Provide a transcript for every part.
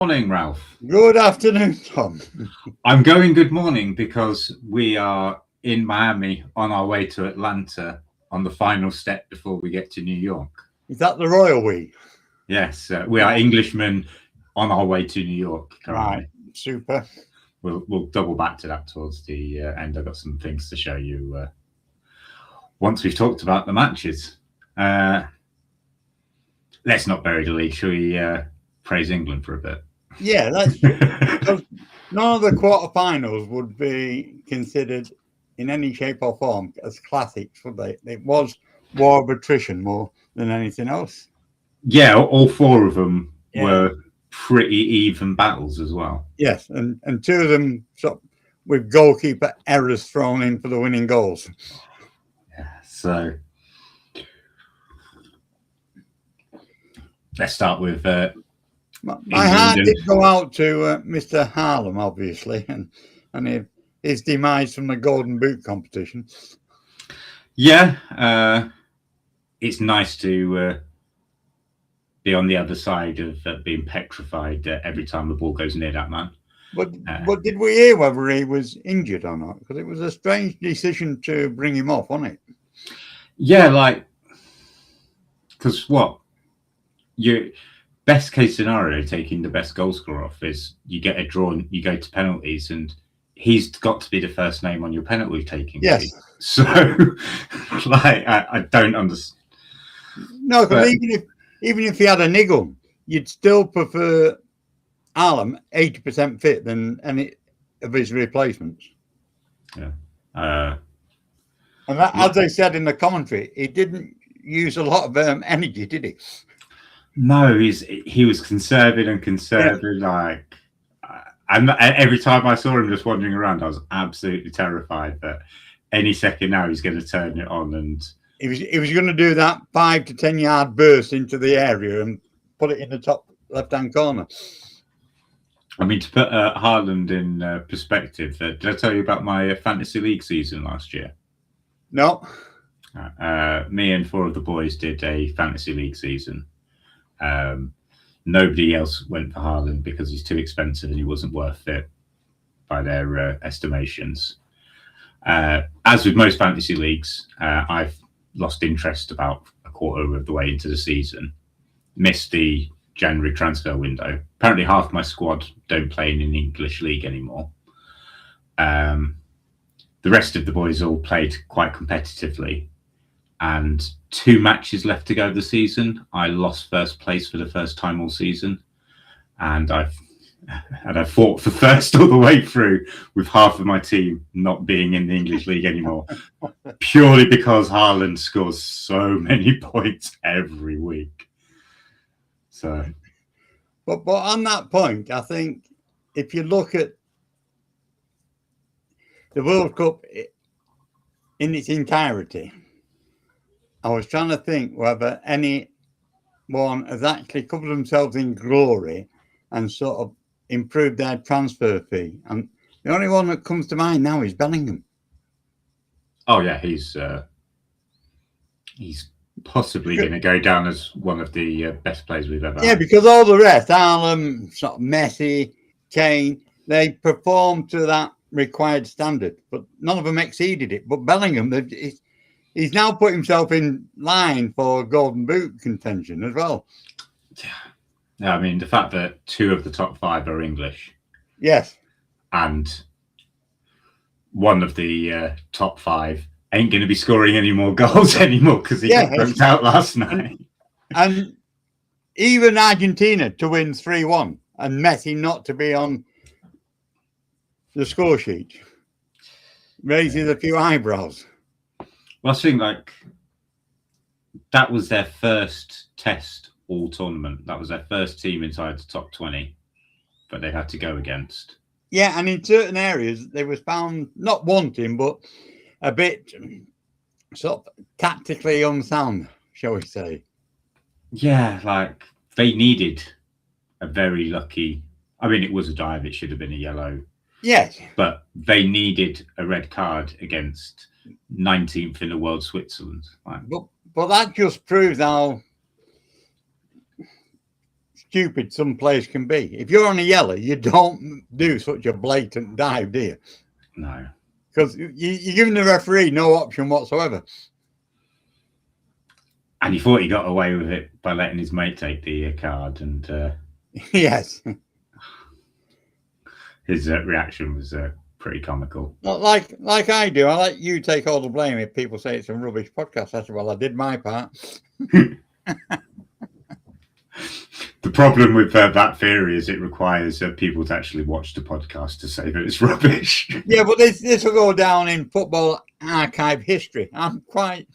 Morning, Ralph. Good afternoon, Tom. I'm going good morning because we are in Miami on our way to Atlanta on the final step before we get to New York. Is that the Royal We? Yes, we are Englishmen on our way to New York currently. Right, super. We'll double back to that towards the end. I've got some things to show you once we've talked about the matches. Let's not bury the lead. Shall we praise England for a bit? Yeah, that's because none of the quarterfinals would be considered in any shape or form as classics, would they? It was war of attrition more than anything else. Yeah, all four of them were pretty even battles as well. Yes, and two of them with goalkeeper errors thrown in for the winning goals. Yeah, so let's start with my heart did go out to Mr. Harlem, obviously, and his demise from the Golden Boot competition. Yeah, it's nice to be on the other side of being petrified every time the ball goes near that man. But did we hear whether he was injured or not? Because it was a strange decision to bring him off, wasn't it? Yeah, because your best case scenario, taking the best goal scorer off, is you get a draw and you go to penalties, and he's got to be the first name on your penalty taking. Yes. Team. So, I don't understand. No, because even if he had a niggle, you'd still prefer Harlem 80% fit than any of his replacements. Yeah. And that, as they said in the commentary, he didn't use a lot of energy, did he? No, he was conserving. Yeah. Every time I saw him just wandering around, I was absolutely terrified that any second now he's going to turn it on, and he was going to do that 5 to 10 yard burst into the area and put it in the top left hand corner. I mean, to put Haaland in perspective, did I tell you about my fantasy league season last year? No. Me and 4 of the boys did a fantasy league season. Nobody else went for Haaland because he's too expensive and he wasn't worth it by their estimations. As with most fantasy leagues, I've lost interest about a quarter of the way into the season. Missed the January transfer window. Apparently half my squad don't play in an English league anymore. The rest of the boys all played quite competitively, and 2 matches left to go this season. I lost first place for the first time all season, and I fought for first all the way through, with half of my team not being in the English league anymore, purely because Haaland scores so many points every week. So, but on that point, I think if you look at the World Cup in its entirety, I was trying to think whether anyone has actually covered themselves in glory and sort of improved their transfer fee. And the only one that comes to mind now is Bellingham. Oh yeah, he's possibly going to go down as one of the best players we've ever had. Yeah, because all the rest, Haaland, sort of Messi, Kane, they performed to that required standard, but none of them exceeded it. But Bellingham, he's now put himself in line for Golden Boot contention as well. Yeah, I mean, the fact that 2 of the top 5 are English. Yes. And one of the top 5 ain't going to be scoring any more goals anymore because he got burnt out last night. And even Argentina to win 3-1 and Messi not to be on the score sheet raises a few eyebrows. Well, I think that was their first test all tournament. That was their first team inside the top 20, but they had to go against. Yeah, and in certain areas they was found not wanting, but a bit sort of tactically unsound, shall we say. Yeah, they needed a very lucky. I mean, it was a dive. It should have been a yellow. Yes. But they needed a red card against 19th in the world, Switzerland. But that just proves how stupid some players can be. If you're on a yellow, you don't do such a blatant dive, do you? No. Because you're giving the referee no option whatsoever. And he thought he got away with it by letting his mate take the card, and Yes. his reaction was pretty comical. Not like I do. I let you take all the blame if people say it's a rubbish podcast. I said, well, I did my part. The problem with that theory is it requires people to actually watch the podcast to say that it's rubbish. Yeah, but this will go down in football archive history. I'm quite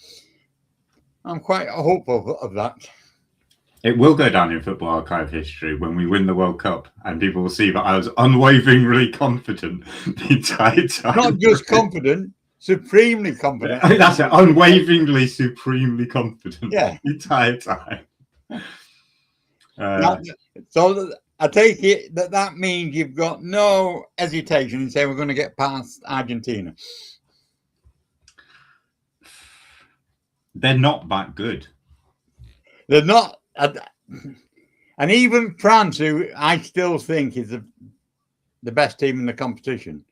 hopeful of that. It will go down in football archive history when we win the World Cup, and people will see that I was unwaveringly confident the entire time. Not just confident, supremely confident. That's it, unwaveringly, supremely confident. Yeah. The entire time. So I take it that means you've got no hesitation in saying we're going to get past Argentina. They're not that good. They're not, and even France, who I still think is the best team in the competition,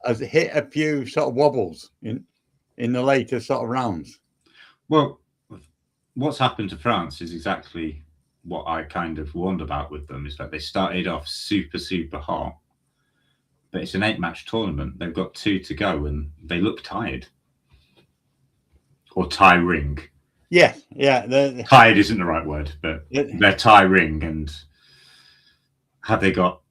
has hit a few sort of wobbles in the later sort of rounds. Well, what's happened to France is exactly what I kind of warned about with them, is that they started off super, super hot, but it's an 8-match tournament. They've got 2 to go, and they look tired. Or tiring. Yeah. Tired isn't the right word, but they're tiring, and have they got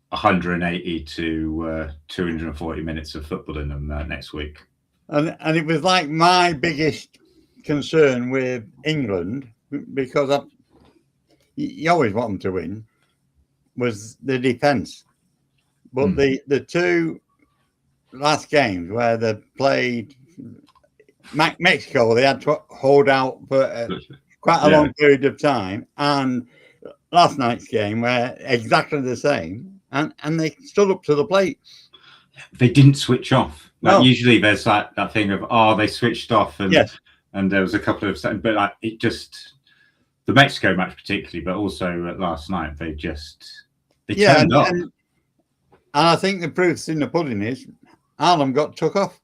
180 to 240 minutes of football in them next week? And it was like my biggest concern with England, because you always want them to win, was the defence. But the 2 last games where they played Mexico, they had to hold out for quite a long period of time, and last night's game were exactly the same, and they stood up to the plate. They didn't switch off. Like, No. usually there's that thing of they switched off, and Yes. and there was a couple of seconds, but like it just, the Mexico match particularly, but also last night they turned up. And I think the proof's in the pudding is Ireland got took off.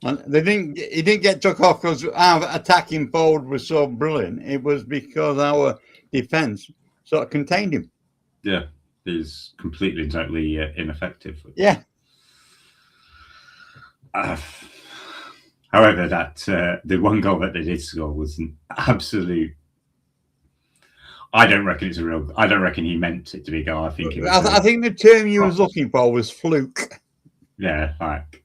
And he didn't get took off because our attacking forward was so brilliant. It was because our defence sort of contained him. Yeah, he's completely and totally ineffective. Yeah. However, that the one goal that they did score was an absolute. I don't reckon he meant it to be a goal. I think it was. I think the term you was looking for was fluke. Yeah, like.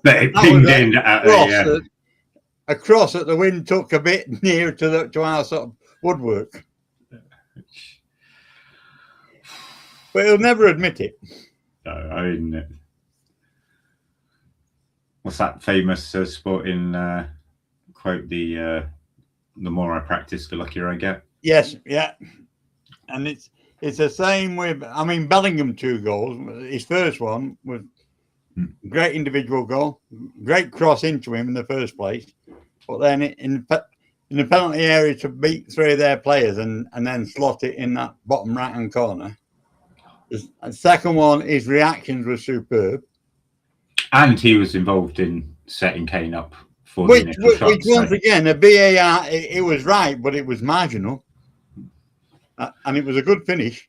But it pinged in a cross that the wind took a bit nearer to our sort of woodwork. But he'll never admit it. No, I mean, what's that famous sporting quote? The more I practice, the luckier I get. Yes, yeah, and it's the same with. I mean, Bellingham 2 goals. His first one was great individual goal, great cross into him in the first place, but then in the penalty area to beat 3 of their players and then slot it in that bottom right hand corner. The second one, his reactions were superb, and he was involved in setting Kane up for which the initial shot. Which once again, a VAR, it was right, but it was marginal, and it was a good finish.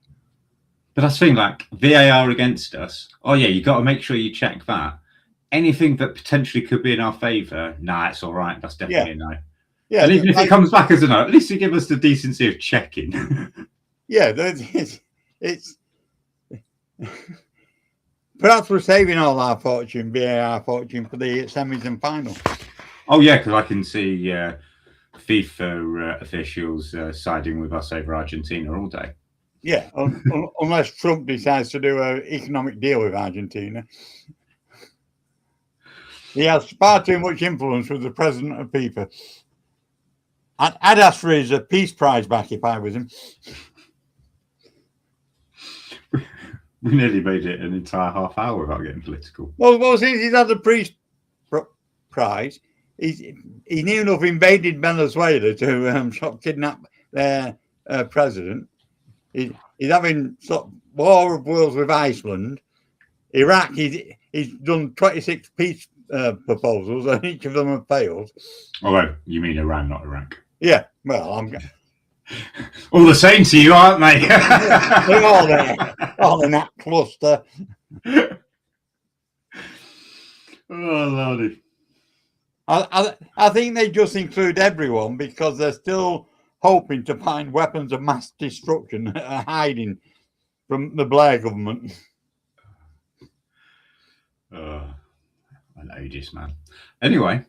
But that's the thing, like VAR against us. Oh yeah, you got to make sure you check that. Anything that potentially could be in our favour, nah, it's all right. That's definitely a no. Yeah, and even if it comes back as a no, at least you give us the decency of checking. Yeah, it's perhaps we're saving all our fortune, VAR fortune, for the semis and final. Oh yeah, because I can see FIFA officials siding with us over Argentina all day. Yeah, unless Trump decides to do an economic deal with Argentina. He has far too much influence with the president of FIFA. I'd ask for his Peace Prize back if I was him. We nearly made it an entire half hour without getting political. Well, since he's had the Peace Prize, he's near enough invaded Venezuela to sort of kidnap their president. He's having sort of war of worlds with Iceland. Iraq, he's done 26 peace proposals, and each of them have failed. Although you mean Iran, not Iraq. Yeah, well, I'm all the same to you, aren't they? they're all there, all in that cluster. Oh, Lordy. I think they just include everyone because they're still hoping to find weapons of mass destruction that are hiding from the Blair government. An odious man. Anyway,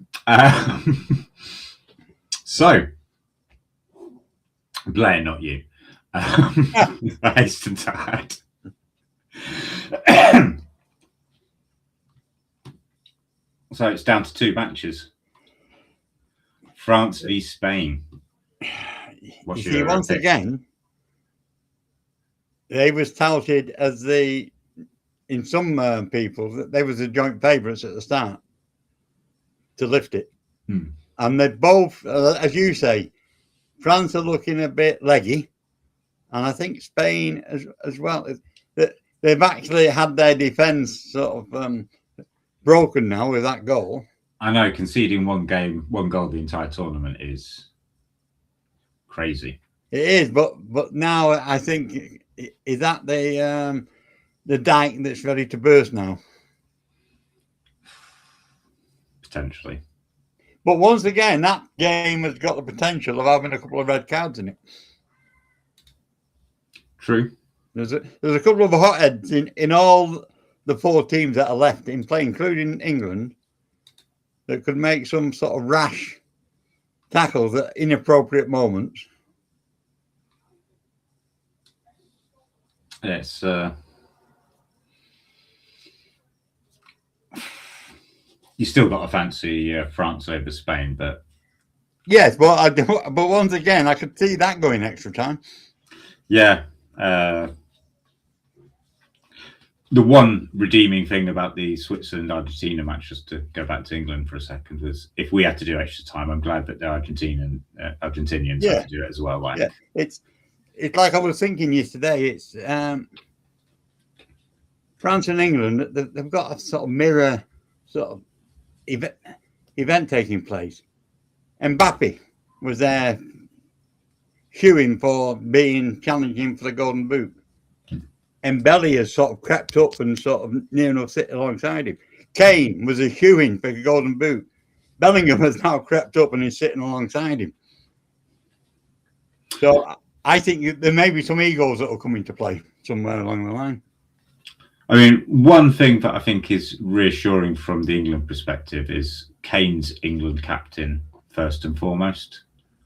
so Blair, not you. I hasten to add. So it's down to 2 matches. France v Spain. You see, once again, they was touted as in some people, that they was the joint favourites at the start to lift it. And they both, as you say, France are looking a bit leggy, and I think Spain as well. They've actually had their defence sort of broken now with that goal. I know, conceding one goal the entire tournament is crazy. It is, but now I think, is that the dike that's ready to burst now? Potentially. But once again, that game has got the potential of having a couple of red cards in it. True. There's a couple of hotheads in all the 4 teams that are left in play, including England, that could make some sort of rash tackles at inappropriate moments. Yes. You still got to fancy France over Spain, but yes, but once again, I could see that going extra time. Yeah. The one redeeming thing about the Switzerland-Argentina match, just to go back to England for a second, was if we had to do extra time, I'm glad that the Argentinians had to do it as well. Like, yeah, it's like I was thinking yesterday. It's France and England. They've got a sort of mirror sort of event taking place. Mbappe was there queuing for being challenging for the Golden Boot. And Belly has sort of crept up and sort of near enough sit alongside him. Kane was a queuing for the Golden Boot. Bellingham has now crept up and is sitting alongside him. So I think there may be some egos that will come into play somewhere along the line. I mean, one thing that I think is reassuring from the England perspective is Kane's England captain first and foremost.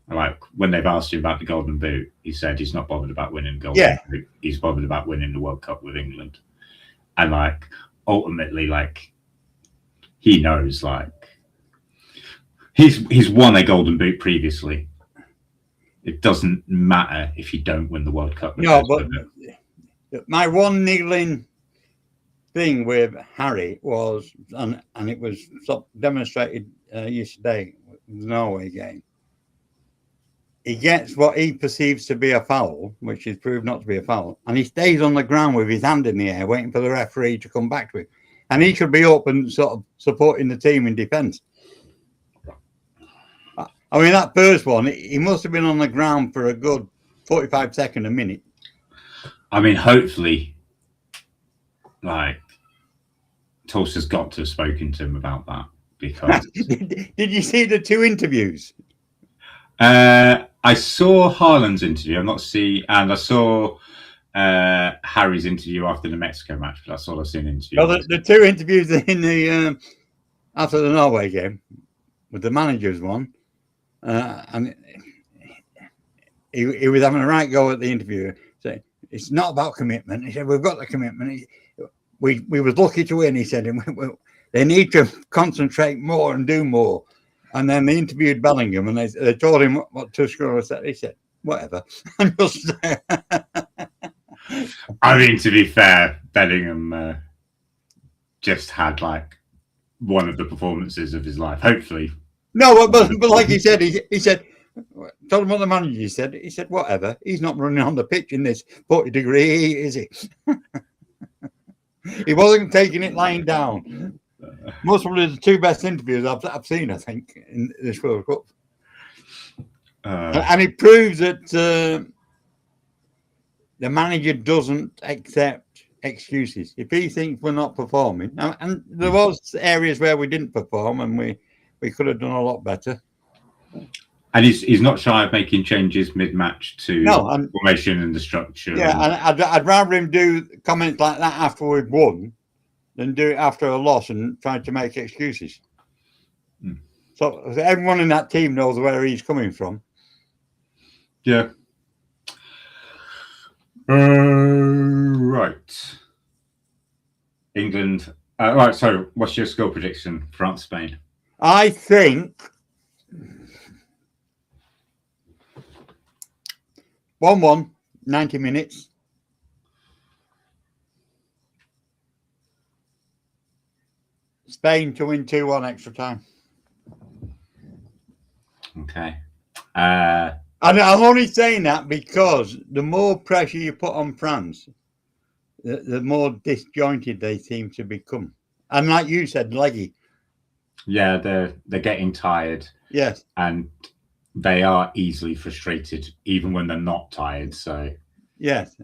Like, when they've asked him about the Golden Boot, he said he's not bothered about winning Golden Boot. He's bothered about winning the World Cup with England. And like, ultimately, like, he knows, like, he's won a Golden Boot previously. It doesn't matter if you don't win the World Cup. No, but my one niggling thing with Harry was, and it was demonstrated yesterday with the Norway game. He gets what he perceives to be a foul, which is proved not to be a foul, and he stays on the ground with his hand in the air, waiting for the referee to come back to him. And he should be up and sort of supporting the team in defence. I mean, that first one, he must have been on the ground for a good 45 seconds, a minute. I mean, hopefully, like, Tulsa's got to have spoken to him about that, because... Did you see the 2 interviews? I saw Haaland's interview. And I saw Harry's interview after the Mexico match. But that's all I've seen interviews. Well, the 2 interviews in the after the Norway game with the managers one, and he was having a right go at the interview. Saying it's not about commitment. He said we've got the commitment. We was lucky to win. He said they need to concentrate more and do more. And then they interviewed Bellingham, and they told him what Tuchel said. He said, "Whatever." I mean, to be fair, Bellingham just had like one of the performances of his life. Hopefully, no, but like he said, he said Told him what the manager said. He said, whatever. He's not running on the pitch in this 40-degree heat, is he? He wasn't taking it lying down. Most probably the two best interviews I've seen, I think, in this World Cup. And it proves that the manager doesn't accept excuses. If he thinks we're not performing, and there was areas where we didn't perform and we could have done a lot better. And he's not shy of making changes mid-match to formation and the structure. Yeah, and I'd rather him do comments like that after we've won than do it after a loss and try to make excuses. So everyone in that team knows where he's coming from. Yeah. Right. England. Right. So, what's your score prediction? France, Spain. I think 1-1, 90 minutes. Spain to win 2-1 extra time. Okay. And I'm only saying that because the more pressure you put on France, the more disjointed they seem to become. And like you said, leggy. Yeah, they're getting tired. Yes. And they are easily frustrated, even when they're not tired. So yes.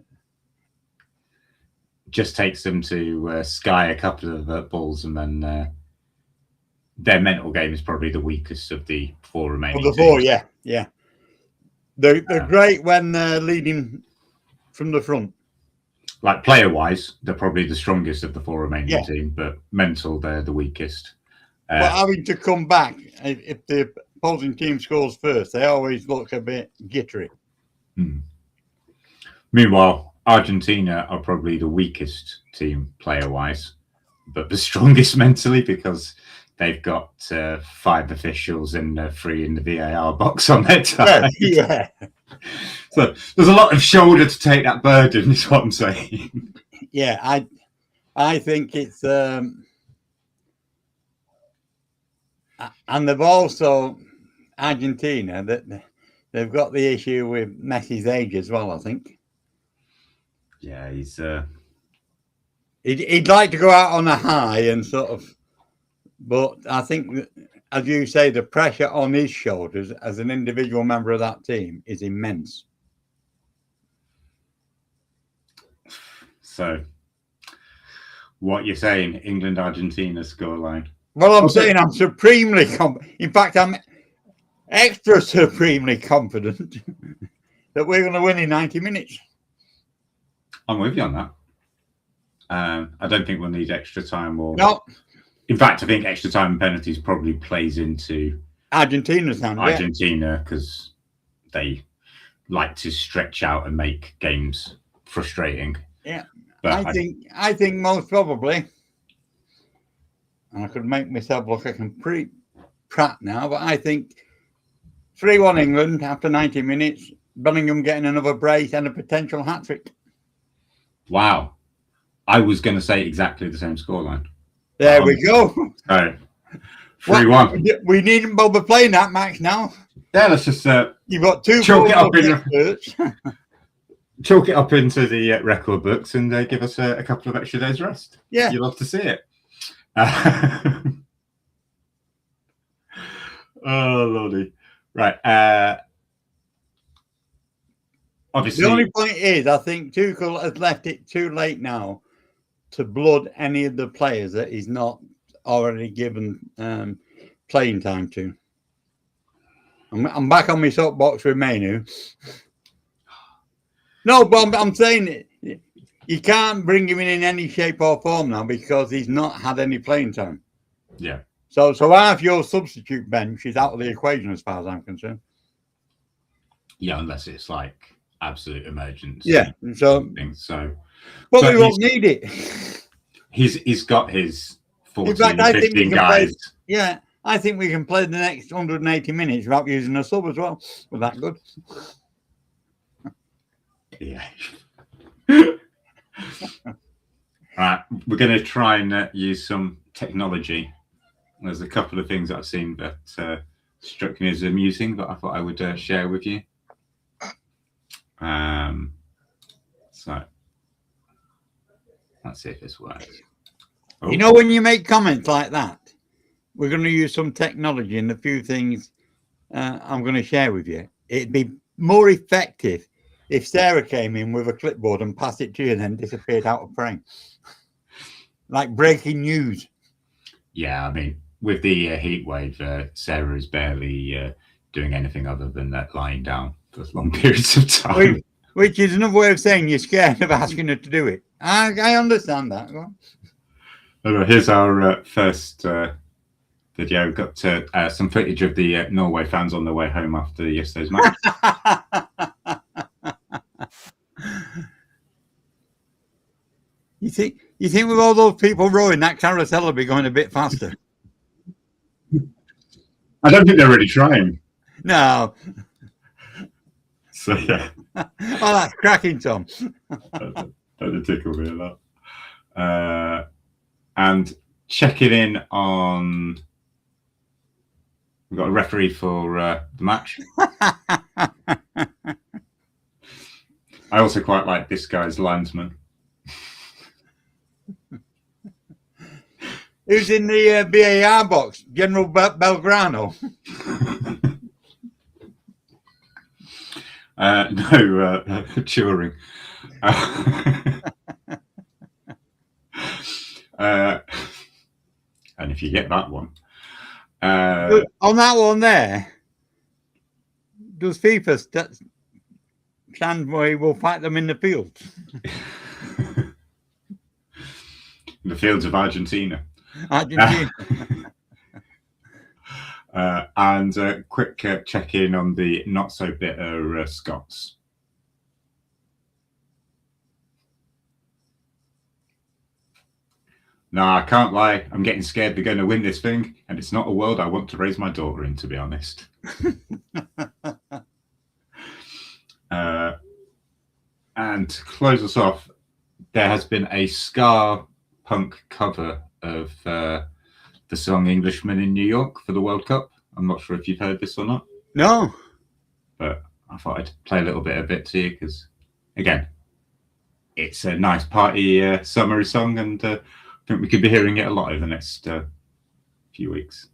Just takes them to sky a couple of balls, and then their mental game is probably the weakest of the four remaining teams. Yeah. They're great when they're leading from the front. Like player-wise, they're probably the strongest of the four remaining teams, but mental, they're the weakest. But having to come back, if the opposing team scores first, they always look a bit jittery. Meanwhile, Argentina are probably the weakest team player-wise, but the strongest mentally because they've got 5 officials and 3 in the VAR box on their side. Yeah. So there's a lot of shoulder to take that burden, is what I'm saying. Yeah, I think it's and they've also Argentina that they've got the issue with Messi's age as well, I think. Yeah, he'd like to go out on a high and sort of, but I think that, as you say, the pressure on his shoulders as an individual member of that team is immense. So, what you're saying, England, Argentina scoreline? Well, I'm saying I'm supremely in fact, I'm extra supremely confident that we're going to win in 90 minutes. I'm with you on that. I don't think we'll need extra time or... No. In fact, I think extra time and penalties probably plays into Argentina's hand. Argentina because they like to stretch out and make games frustrating. Yeah. But I think most probably, and I could make myself look like I'm pretty prat now, but I think 3-1 England after 90 minutes, Bellingham getting another brace and a potential hat-trick. Wow. I was going to say exactly the same scoreline. There we go. So, 3-1. We needn't bother playing that match now. Yeah, let's just... You've got 2 chalk it up into the record books and give us a couple of extra days rest. Yeah. You'll love to see it. Oh, lordy. Right. Obviously, the only point is, I think Tuchel has left it too late now to blood any of the players that he's not already given playing time to. I'm back on my soapbox with Manu. No, but I'm saying you can't bring him in any shape or form now because he's not had any playing time. Yeah. So half your substitute bench is out of the equation as far as I'm concerned. Yeah, unless it's like absolute emergency. Yeah. So but we won't need it. He's got his 14, in fact, I 15 think guys. I think we can play the next 180 minutes without using a sub as well. We're that good. Yeah. Right, we're going to try and use some technology. There's a couple of things that I've seen that struck me as amusing that I thought I would share with you. So let's see if this works. Oh. You know, when you make comments like that, we're going to use some technology and a few things I'm going to share with you. It'd be more effective if Sarah came in with a clipboard and passed it to you and then disappeared out of frame. Like breaking news. Yeah, I mean, with the heat wave, Sarah is barely doing anything other than lying down for long periods of time. Which is another way of saying you're scared of asking her to do it. I understand that. Go on. Here's our first video. We've got some footage of the Norway fans on their way home after yesterday's match. You think with all those people rowing, that carousel will be going a bit faster? I don't think they're really trying. No. So yeah. Oh, that's cracking, Tom. Don't tickle me a lot. And checking in on. We've got a referee for the match. I also quite like this guy's linesman. Who's in the VAR box? General Belgrano? No, Turing. And if you get that one. On that one there, does FIFA stand where we'll fight them in the fields? In the fields of Argentina. Argentina. And quick check-in on the not-so-bitter Scots. No, I can't lie. I'm getting scared they're going to win this thing, and it's not a world I want to raise my daughter in, to be honest. And to close us off, there has been a ska punk cover of the song Englishman in New York for the World Cup. I'm not sure if you've heard this or not. No. But I thought I'd play a little bit of it to you because, again, it's a nice party summery song, and I think we could be hearing it a lot over the next few weeks.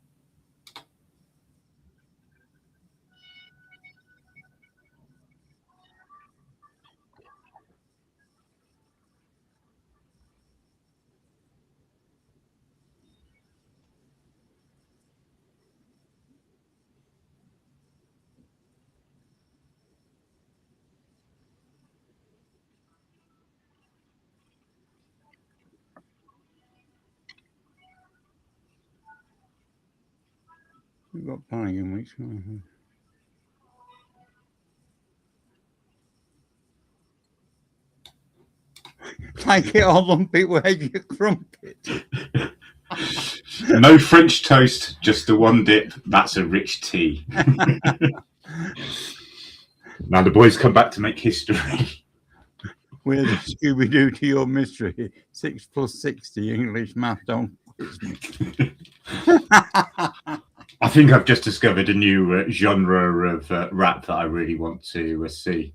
We've got Panigan weeks. Like it all on people where you crumpet. No French toast, just the one dip. That's a rich tea. Now the boys come back to make history. We're the Scooby-Doo to your mystery. 6 + 60 English math don't quiz me. I think I've just discovered a new genre of rap that I really want to see.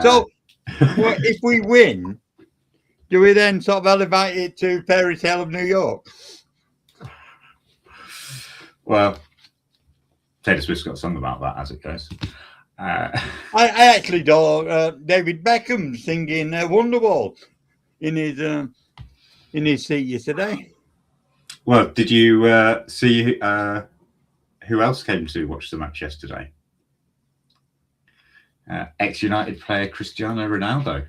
So, well, if we win, do we then sort of elevate it to Fairy Tale of New York? Well, Taylor Swift's got a song about that as it goes. I actually saw David Beckham singing Wonderwall in his seat yesterday. Well, did you see who else came to watch the match yesterday? Ex-United player Cristiano Ronaldo.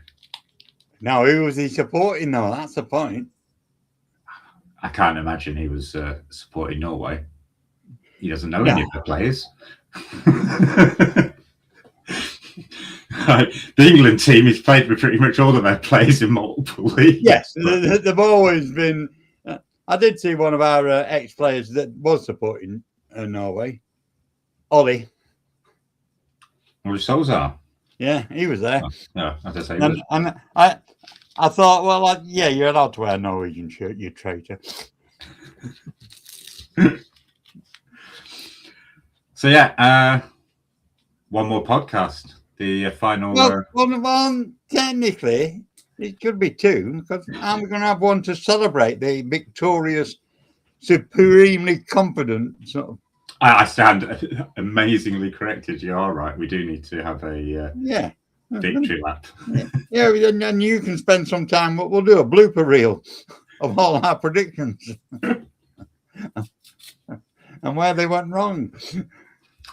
Now, who was he supporting, though? That's the point. I can't imagine he was supporting Norway. He doesn't know any of the players. The England team is played with pretty much all of their players in multiple leagues. Yes, they've always been. I did see one of our ex-players that was supporting Norway, Ollie. Well, Solskjaer. Yeah, he was there. No, as I say, and I thought, well, yeah, you're allowed to wear a Norwegian shirt, you traitor. So yeah, one more podcast. The final. Well, technically, it should be two because I'm going to have one to celebrate the victorious, supremely confident sort of. I stand amazingly corrected. You are right. We do need to have a victory lap. Yeah, and you can spend some time. We'll do a blooper reel of all our predictions and where they went wrong.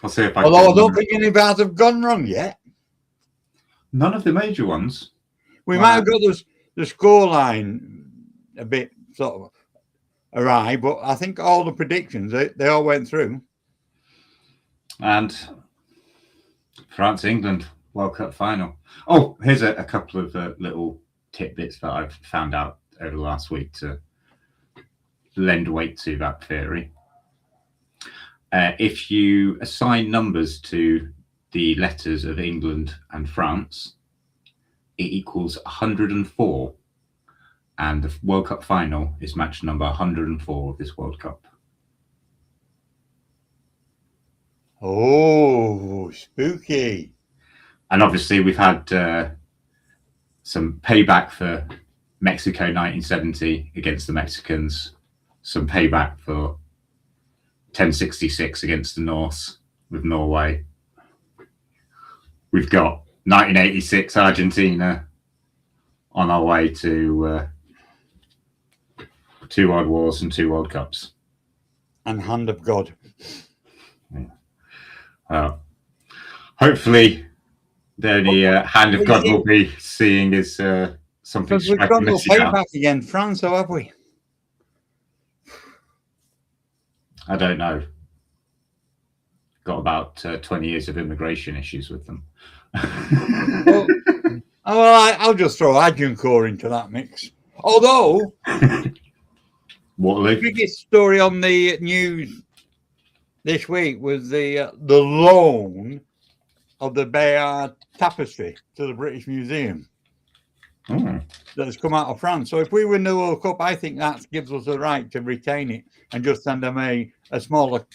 I'll see if I. Although I don't think any of ours have gone wrong yet. None of the major ones. We might have got the score line a bit sort of awry, but I think all the predictions they all went through. And France, England World Cup final. Oh, here's a couple of little tidbits that I've found out over the last week to lend weight to that theory. If you assign numbers to the letters of England and France, it equals 104. And the World Cup final is match number 104 of this World Cup. Oh, spooky. And obviously we've had some payback for Mexico 1970 against the Mexicans, some payback for 1066 against the Norse with Norway. We've got 1986 Argentina on our way to 2 World Wars and 2 World Cups. And Hand of God. Yeah. Hopefully the only Hand of God we'll be seeing is something we've got no payback against France, or have we? I don't know. Got about 20 years of immigration issues with them. I'll just throw Agincourt into that mix. Although, Waterloo. The biggest story on the news this week was the loan of the Bayard tapestry to the British Museum that has come out of France. So if we win the World Cup, I think that gives us the right to retain it and just send them a smaller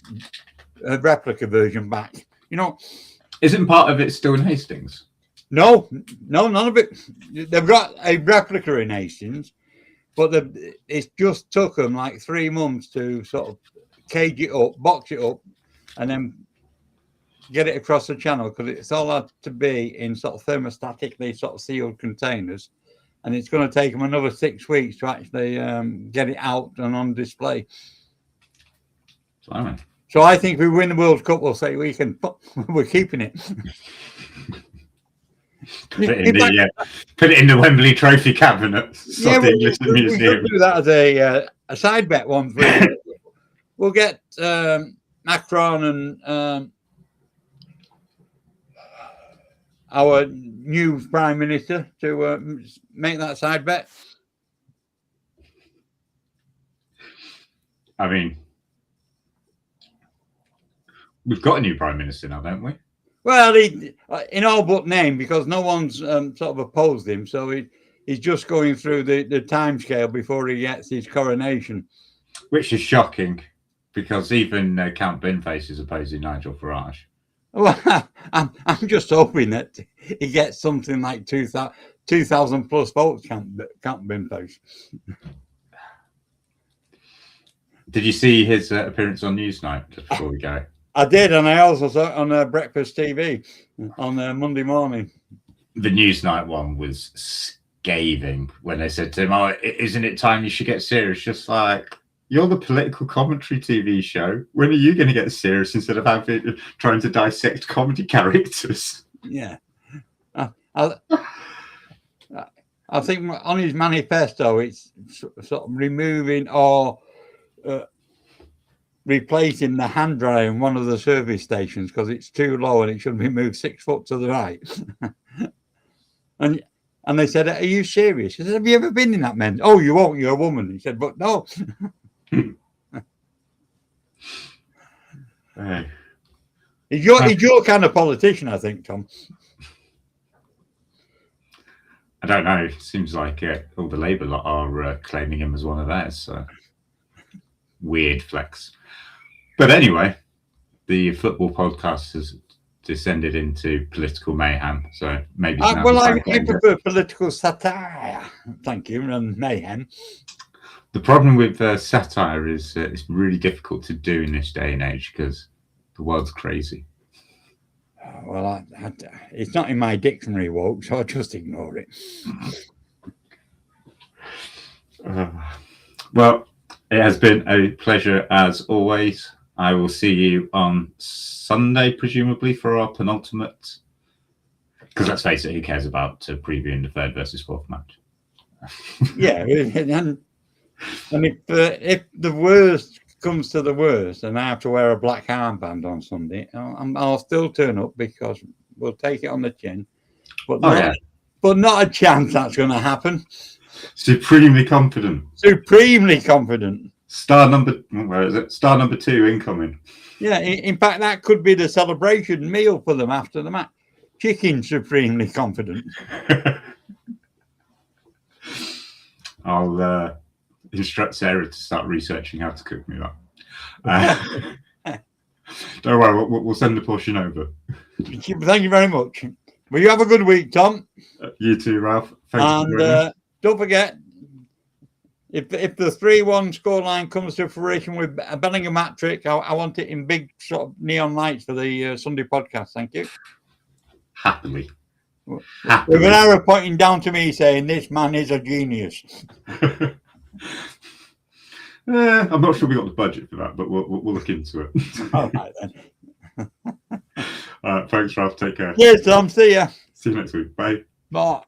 replica version back. You know, isn't part of it still in Hastings? No, none of it. They've got a replica in Hastings, but it just took them like 3 months to sort of cage it up, box it up, and then get it across the channel because it's all had to be in sort of thermostatically sort of sealed containers, and it's going to take them another 6 weeks to actually get it out and on display. Simon. So I think if we win the World Cup, we'll say we're keeping it. Put it in the Wembley Trophy cabinet. Yeah, we should do that as a side bet one. We'll get Macron and our new Prime Minister to make that side bet. I mean, we've got a new Prime Minister now, don't we? Well, he, in all but name, because no one's sort of opposed him. So he's just going through the timescale before he gets his coronation. Which is shocking, because even Count Binface is opposing Nigel Farage. Well, I'm just hoping that he gets something like 2,000 plus votes, Count Binface. Did you see his appearance on Newsnight just before we go? I did, and I also saw it on Breakfast TV on Monday morning. The Newsnight one was scathing when they said to him, "Oh, isn't it time you should get serious?" Just like, you're the political commentary TV show. When are you going to get serious instead of trying to dissect comedy characters? Yeah. I think on his manifesto, it's sort of removing or replacing the hand dryer in one of the service stations because it's too low and it should be moved 6 foot to the right. and they said, "Are you serious?" He said, "Have you ever been in that men?" "Oh, you won't, you're a woman." He said, "But no." He's your kind of politician, I think, Tom. I don't know. It seems like all the Labour lot are claiming him as one of theirs. So. Weird flex. But anyway, the football podcast has descended into political mayhem. So maybe well, I prefer political satire. Thank you, and mayhem. The problem with satire is it's really difficult to do in this day and age because the world's crazy. Well, it's not in my dictionary, Woke, so I just ignore it. Well, it has been a pleasure as always. I will see you on Sunday, presumably, for our penultimate. Because let's face it, who cares about previewing the third versus fourth match? Yeah, and if the worst comes to the worst and I have to wear a black armband on Sunday, I'll still turn up because we'll take it on the chin. But not a chance that's going to happen. Supremely confident. Supremely confident. Star number 2 incoming. Yeah, in fact, that could be the celebration meal for them after the match. Chicken supremely confident. I'll instruct Sarah to start researching how to cook me that. Don't worry, we'll send the portion over. Thank you very much. Well, you have a good week, Tom. You too, Ralph. And don't forget, if the 3-1 scoreline comes to fruition with a Bellingham hat trick, I want it in big sort of neon lights for the Sunday podcast. Thank you. Happily. With an arrow pointing down to me saying, this man is a genius. I'm not sure we got the budget for that, but we'll look into it. All right, then. All right, thanks, Ralph. Take care. Cheers, Tom. See ya. See you next week. Bye. Bye.